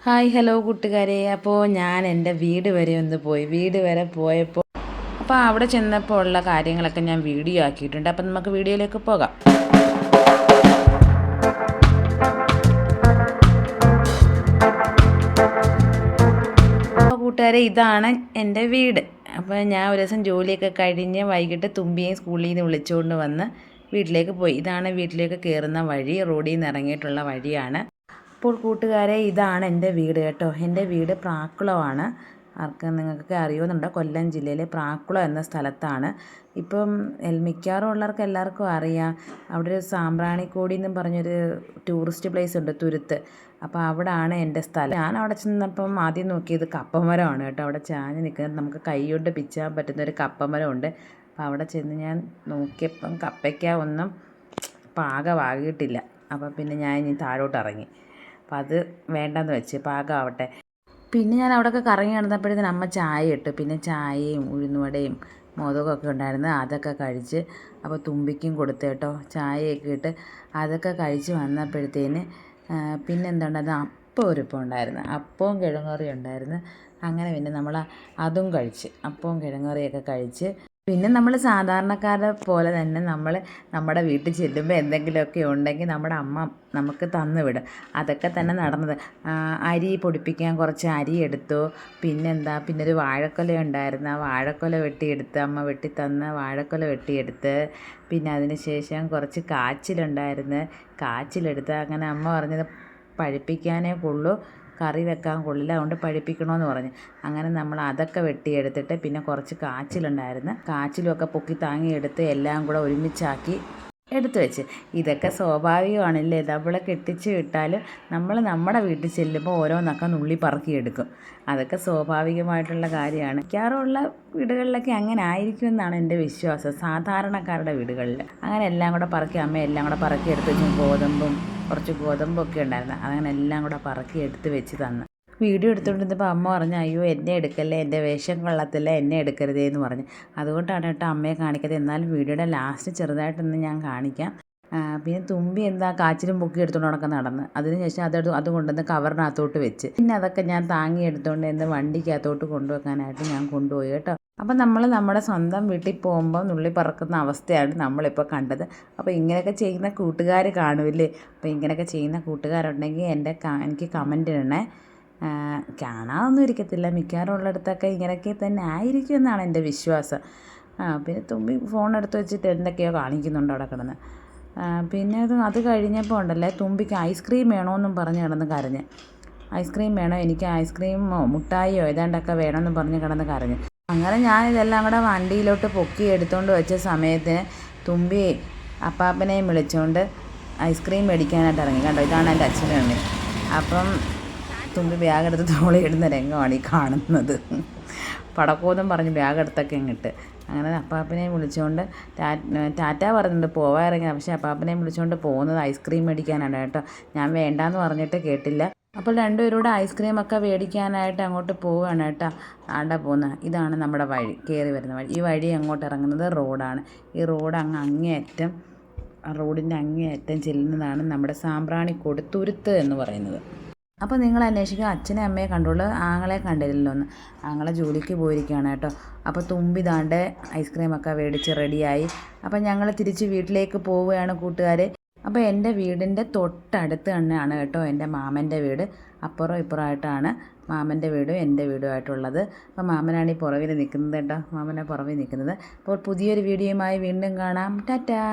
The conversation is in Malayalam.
ഹായ് ഹലോ കൂട്ടുകാരെ. അപ്പോൾ ഞാൻ എൻ്റെ വീട് വരെ ഒന്ന് പോയി. വീട് വരെ പോയപ്പോൾ അവിടെ ചെന്നപ്പോൾ ഉള്ള കാര്യങ്ങളൊക്കെ ഞാൻ വീഡിയോ ആക്കിയിട്ടുണ്ട്. അപ്പം നമുക്ക് വീഡിയോയിലേക്ക് പോകാം. അപ്പോൾ കൂട്ടുകാരെ, ഇതാണ് എൻ്റെ വീട്. അപ്പോൾ ഞാൻ ഒരു ദിവസം ജോലിയൊക്കെ കഴിഞ്ഞ് വൈകിട്ട് തുമ്പിയെയും സ്കൂളിൽ നിന്ന് വിളിച്ചുകൊണ്ട് വന്ന് വീട്ടിലേക്ക് പോയി. ഇതാണ് വീട്ടിലേക്ക് കയറുന്ന വഴി. റോഡിൽ നിന്ന് ഇറങ്ങിയിട്ടുള്ള വഴിയാണ്. അപ്പോൾ കൂട്ടുകാരെ, ഇതാണ് എൻ്റെ വീട് കേട്ടോ. എൻ്റെ വീട് പ്രാക്കുളമാണ്. നിങ്ങൾക്ക് അറിയുന്നുണ്ടോ? കൊല്ലം ജില്ലയിലെ പ്രാക്കുളം എന്ന സ്ഥലത്താണ്. ഇപ്പം മിക്കവാറും ഉള്ളവർക്ക് എല്ലാവർക്കും അറിയാം. അവിടെ ഒരു സാമ്പ്രാണിക്കോടി എന്നും പറഞ്ഞൊരു ടൂറിസ്റ്റ് പ്ലേസ് ഉണ്ട്, തുരുത്ത്. അപ്പോൾ അവിടെയാണ് എൻ്റെ സ്ഥലം. ഞാൻ അവിടെ ചെന്നപ്പം ആദ്യം നോക്കിയത് കപ്പമരമാണ് കേട്ടോ. അവിടെ ചാഞ്ഞ് നിൽക്കുന്നത് നമുക്ക് കൈ കൊണ്ട് പിച്ചാൻ പറ്റുന്നൊരു കപ്പമരമുണ്ട്. അപ്പോൾ അവിടെ ചെന്ന് ഞാൻ നോക്കിയപ്പം കപ്പയ്ക്ക ഒന്നും പാകമാകിയിട്ടില്ല. അപ്പോൾ പിന്നെ ഞാൻ ഇനി താഴോട്ട് ഇറങ്ങി. അപ്പോൾ അത് വേണ്ടെന്ന് വെച്ച്, പാകമാവട്ടെ. പിന്നെ ഞാൻ അവിടെയൊക്കെ കറങ്ങി നടന്നപ്പോഴത്തേന് അമ്മ ചായ ഇട്ടു. പിന്നെ ചായയും ഉഴുന്നുവടയും മോദകമൊക്കെ ഉണ്ടായിരുന്നു. അതൊക്കെ കഴിച്ച് അപ്പോൾ തുമ്പിക്കും കൊടുത്തു കേട്ടോ. ചായയൊക്കെ ഇട്ട് അതൊക്കെ കഴിച്ച് വന്നപ്പോഴത്തേന് പിന്നെ എന്തുണ്ടായിരുന്നു, അപ്പം ഒരുപ്പം ഉണ്ടായിരുന്നു. അപ്പവും കിഴങ്ങറി ഉണ്ടായിരുന്നു. അങ്ങനെ പിന്നെ നമ്മൾ അതും കഴിച്ച്, അപ്പവും കിഴങ്ങറിയൊക്കെ കഴിച്ച് പിന്നെ നമ്മൾ സാധാരണക്കാരെ പോലെ തന്നെ നമ്മൾ നമ്മുടെ വീട്ടിൽ ചെല്ലുമ്പോൾ എന്തെങ്കിലുമൊക്കെ ഉണ്ടെങ്കിൽ നമ്മുടെ അമ്മ നമുക്ക് തന്നു വിടും. അതൊക്കെ തന്നെ നടന്നത്. അരി പൊടിപ്പിക്കാൻ കുറച്ച് അരി എടുത്തു. പിന്നെ ഒരു വാഴക്കൊല ഉണ്ടായിരുന്നു. ആ വാഴക്കൊല വെട്ടിയെടുത്ത് അമ്മ വെട്ടിത്തന്ന വാഴക്കൊല വെട്ടിയെടുത്ത്. പിന്നെ അതിന് ശേഷം കുറച്ച് കാച്ചിലുണ്ടായിരുന്നു. കാച്ചിലെടുത്ത് അങ്ങനെ അമ്മ പറഞ്ഞത് പഴുപ്പിക്കാനേ കൊള്ളൂ, കറി വെക്കാൻ കൊള്ളില്ല, അതുകൊണ്ട് പഴുപ്പിക്കണമെന്ന് പറഞ്ഞു. അങ്ങനെ നമ്മൾ അതൊക്കെ വെട്ടിയെടുത്തിട്ട് പിന്നെ കുറച്ച് കാച്ചിലുണ്ടായിരുന്നു. കാച്ചിലുമൊക്കെ പൊക്കി താങ്ങിയെടുത്ത് എല്ലാം കൂടെ ഒരുമിച്ചാക്കി എടുത്തു വെച്ച്. ഇതൊക്കെ സ്വാഭാവികമാണല്ലേ. നമ്മളെ കെട്ടിച്ച് വിട്ടാൽ നമ്മൾ നമ്മുടെ വീട്ടിൽ ചെല്ലുമ്പോൾ ഓരോന്നൊക്കെ നുള്ളി പറക്കിയെടുക്കും. അതൊക്കെ സ്വാഭാവികമായിട്ടുള്ള കാര്യമാണ്. മിക്കവാറുമുള്ള വീടുകളിലൊക്കെ അങ്ങനെ ആയിരിക്കുമെന്നാണ് എൻ്റെ വിശ്വാസം. സാധാരണക്കാരുടെ വീടുകളിൽ അങ്ങനെ എല്ലാം കൂടെ പറക്കി അമ്മ എല്ലാം കൂടെ പറക്കി എടുത്ത് വെച്ച് കുറച്ച് ഗോതമ്പൊക്കെ ഉണ്ടായിരുന്നു. അങ്ങനെ എല്ലാം കൂടെ പറക്കി എടുത്ത് വെച്ച് തന്നു. വീഡിയോ എടുത്തുകൊണ്ടിരുന്നപ്പോൾ അമ്മ പറഞ്ഞു, അയ്യോ എന്നെ എടുക്കല്ലേ, എൻ്റെ വേഷം കൊള്ളത്തില്ല, എന്നെ എടുക്കരുതേ എന്ന് പറഞ്ഞു. അതുകൊണ്ടാണ് കേട്ടോ അമ്മയെ കാണിക്കാതെ. എന്നാലും വീഡിയോയുടെ ലാസ്റ്റ് ചെറുതായിട്ടൊന്ന് ഞാൻ കാണിക്കാം. പിന്നെ തുമ്പി എന്താ കാച്ചിലും പൊക്കി എടുത്തുകൊണ്ട് ഉണക്കം നടന്ന്. അതിനുശേഷം അത് കൊണ്ടുവന്ന് കവറിനകത്തോട്ട് വെച്ച്. പിന്നെ അതൊക്കെ ഞാൻ താങ്ങി എടുത്തുകൊണ്ട് എന്ന് വണ്ടിക്കകത്തോട്ട് കൊണ്ടുവെക്കാനായിട്ട് ഞാൻ കൊണ്ടുപോയി കേട്ടോ. അപ്പം നമ്മൾ നമ്മുടെ സ്വന്തം വീട്ടിൽ പോകുമ്പോൾ നുള്ളി പറക്കുന്ന അവസ്ഥയാണ് നമ്മളിപ്പോൾ കണ്ടത്. അപ്പോൾ ഇങ്ങനെയൊക്കെ ചെയ്യുന്ന കൂട്ടുകാർ കാണുമല്ലേ. അപ്പോൾ ഇങ്ങനെയൊക്കെ ചെയ്യുന്ന കൂട്ടുകാരുണ്ടെങ്കിൽ എനിക്ക് കമൻ്റ് ഇടണേ. കാണാതൊന്നും ഇരിക്കത്തില്ല. മിക്കവാറും ഉള്ളിടത്തൊക്കെ ഇങ്ങനെയൊക്കെ തന്നെ ആയിരിക്കും എന്നാണ് എൻ്റെ വിശ്വാസം. പിന്നെ തുമ്പി ഫോൺ എടുത്ത് വെച്ചിട്ട് എന്തൊക്കെയോ കാണിക്കുന്നുണ്ട് അവിടെ കിടന്ന്. പിന്നെ അത് കഴിഞ്ഞപ്പോൾ ഉണ്ടല്ലേ, തുമ്പിക്ക് ഐസ്ക്രീം വേണമെന്നും പറഞ്ഞ് കിടന്ന് കരഞ്ഞ്. ഐസ്ക്രീം വേണോ, എനിക്ക് ഐസ്ക്രീമോ മുട്ടായിയോ ഏതാണ്ടൊക്കെ വേണമെന്ന് പറഞ്ഞ് കിടന്ന് കരഞ്ഞ്. അങ്ങനെ ഞാനിതെല്ലാം കൂടെ വണ്ടിയിലോട്ട് പൊക്കി എടുത്തുകൊണ്ട് വെച്ച സമയത്തിന് തുമ്പി അപ്പാപ്പനെയും വിളിച്ചുകൊണ്ട് ഐസ്ക്രീം മേടിക്കാനായിട്ട് ഇറങ്ങി. കണ്ടോ, ഇതാണ് എൻ്റെ അച്ഛനും അമ്മയും. അപ്പം തുമ്പി ബാഗെടുത്ത് തോളിയിടുന്ന രംഗമാണ് ഈ കാണുന്നത്. പടക്കോന്നും പറഞ്ഞ് ബാഗെടുത്തൊക്കെ ഇങ്ങിട്ട് അങ്ങനെ അപ്പാപ്പനെയും വിളിച്ചുകൊണ്ട് ടാറ്റ പറഞ്ഞിട്ട് പോവാൻ ഇറങ്ങിയത്. പക്ഷേ അപ്പാപ്പനെയും വിളിച്ചുകൊണ്ട് പോകുന്നത് ഐസ്ക്രീം മേടിക്കാനാണ് കേട്ടോ. ഞാൻ വേണ്ടാന്ന് പറഞ്ഞിട്ട് കേട്ടില്ല. അപ്പോൾ രണ്ടുപേരൂടെ ഐസ്ക്രീമൊക്കെ മേടിക്കാനായിട്ട് അങ്ങോട്ട് പോവുകയാണ് കേട്ടോ. ആണ്ട പോകുന്നത് ഇതാണ് നമ്മുടെ വഴി, കയറി വരുന്ന വഴി. ഈ വഴി അങ്ങോട്ട് ഇറങ്ങുന്നത് റോഡാണ്. ഈ റോഡ് റോഡിൻ്റെ അങ്ങേയറ്റം ചെല്ലുന്നതാണ് നമ്മുടെ സാമ്പ്രാണിക്കോട് തുരുത്ത് എന്ന് പറയുന്നത്. അപ്പോൾ നിങ്ങൾ അന്വേഷിക്കുക, അച്ഛനെ അമ്മയെ കണ്ടുള്ളൂ, ആങ്ങളെ കണ്ടില്ലല്ലോ എന്ന്. ആങ്ങളെ ജോലിക്ക് പോയിരിക്കുകയാണ് കേട്ടോ. അപ്പോൾ തുമ്പി ദാണ്ട് ഐസ്ക്രീമൊക്കെ മേടിച്ച് റെഡിയായി. അപ്പോൾ ഞങ്ങൾ തിരിച്ച് വീട്ടിലേക്ക് പോവുകയാണ് കൂട്ടുകാരെ. അപ്പോൾ എൻ്റെ വീടിൻ്റെ തൊട്ടടുത്ത് തന്നെയാണ് കേട്ടോ എൻ്റെ മാമൻ്റെ വീട്. അപ്പുറം ഇപ്പുറമായിട്ടാണ് മാമൻ്റെ വീടും എൻ്റെ വീടുമായിട്ടുള്ളത്. അപ്പോൾ മാമനാണ് ഈ പുറകിൽ നിൽക്കുന്നത് കേട്ടോ. മാമനെ പുറകിൽ നിൽക്കുന്നത്. അപ്പോൾ പുതിയൊരു വീഡിയോയുമായി വീണ്ടും കാണാം. ടാറ്റാ.